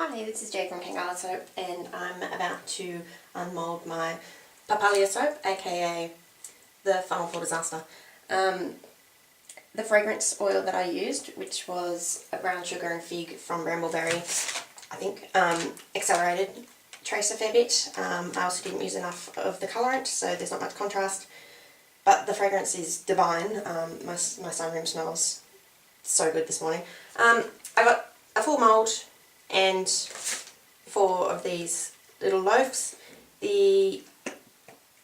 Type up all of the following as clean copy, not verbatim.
Hi, this is Jay from Kangala Soap, and I'm about to unmould my Papaya soap, aka the Funnel for Disaster. The fragrance oil that I used, which was a brown sugar and fig from Brambleberry, I think, accelerated trace a fair bit. I also didn't use enough of the colourant, so there's not much contrast. But the fragrance is divine. My sunroom smells so good this morning. I got a full mould and 4 of these little loaves. The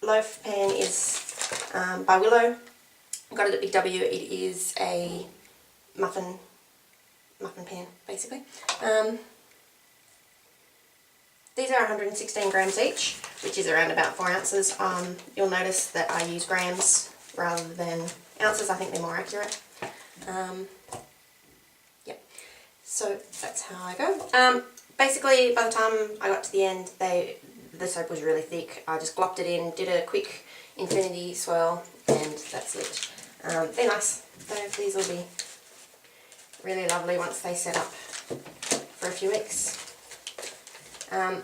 loaf pan is by Willow. Got it at Big W. It is a muffin pan, basically. These are 116 grams each, which is around about 4 ounces. You'll notice that I use grams rather than ounces. I think they're more accurate. Yep. So that's how I go. Basically, by the time I got to the end, the soap was really thick. I just glopped it in, did a quick infinity swirl, and that's it. They're nice. So these will be really lovely once they set up for a few weeks. Now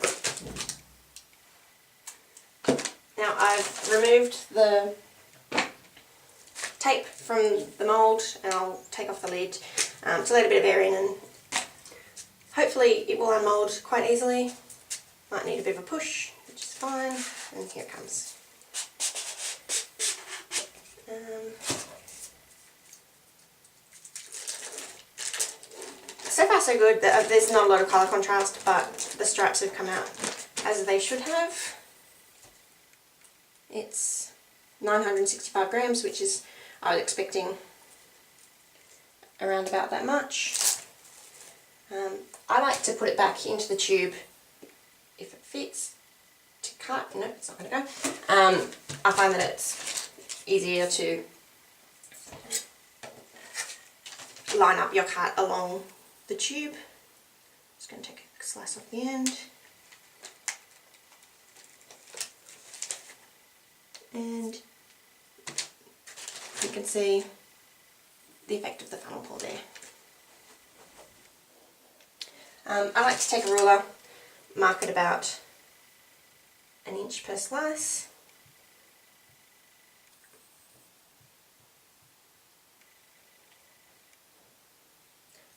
I've removed the tape from the mould, and I'll take off the lid to let a bit of air in, and hopefully it will unmould quite easily. Might need a bit of a push, which is fine, and here it comes. So far so good. There's not a lot of colour contrast, but the stripes have come out as they should have. It's 965 grams, which is, I was expecting around about that much. I like to put it back into the tube if it fits to cut. No, it's not going to go. I find that it's easier to line up your cut along the tube. Just going to take a slice off the end. And you can see the effect of the funnel pour there. I like to take a ruler, mark it about 1 inch per slice.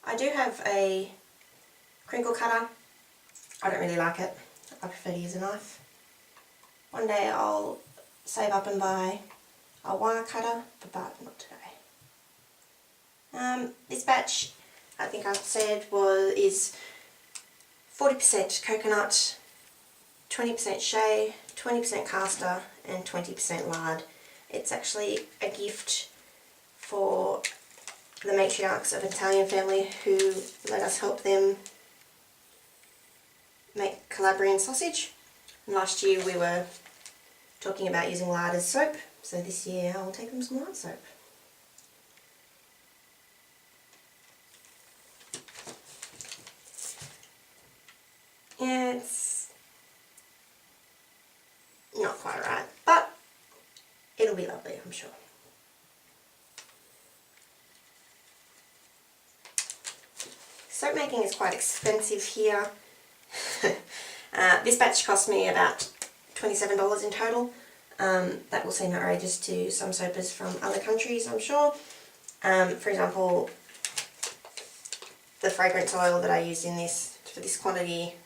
I do have a crinkle cutter. I don't really like it. I prefer to use a knife. One day I'll save up and buy a wire cutter, but not today. This batch, I think I've said, is 40% coconut, 20% shea, 20% castor, and 20% lard. It's actually a gift for the matriarchs of an Italian family who let us help them make Calabrian sausage. And last year we were talking about using lard as soap, so this year I'll take them some lard soap. Yeah, it's not quite right, but it'll be lovely, I'm sure. Soap making is quite expensive here. This batch cost me about $27 in total. That will seem outrageous to some soapers from other countries, I'm sure. For example, the fragrance oil that I used in this for this quantity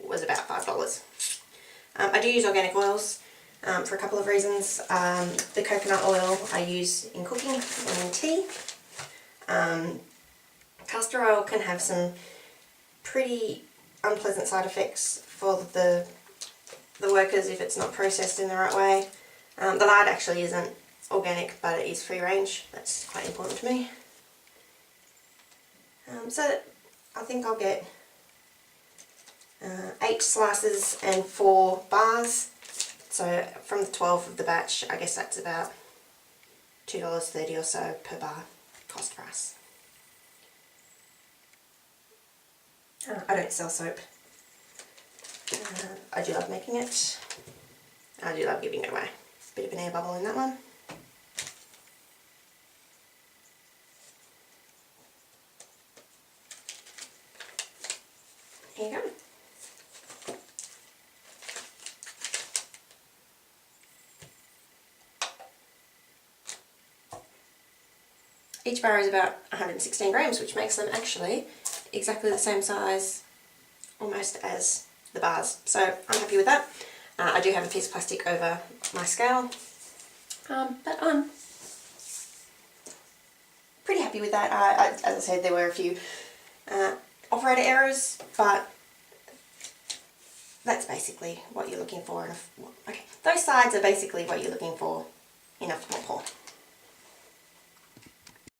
was about $5. I do use organic oils for a couple of reasons. The coconut oil I use in cooking and in tea. Castor oil can have some pretty unpleasant side effects for the workers if it's not processed in the right way. The lard actually isn't organic, but it is free range. That's quite important to me. So I think I'll get 8 slices and 4 bars. So from the 12 of the batch, I guess that's about $2.30 or so per bar cost price. I don't sell soap. I do love making it. I do love giving it away. Bit of an air bubble in that one. here you go. Each bar is about 116 grams, which makes them actually exactly the same size almost as the bars. So I'm happy with that. I do have a piece of plastic over my scale, but I'm pretty happy with that. As I said, there were a few operator errors, but that's basically what you're looking for. Okay, those sides are basically what you're looking for in a pour.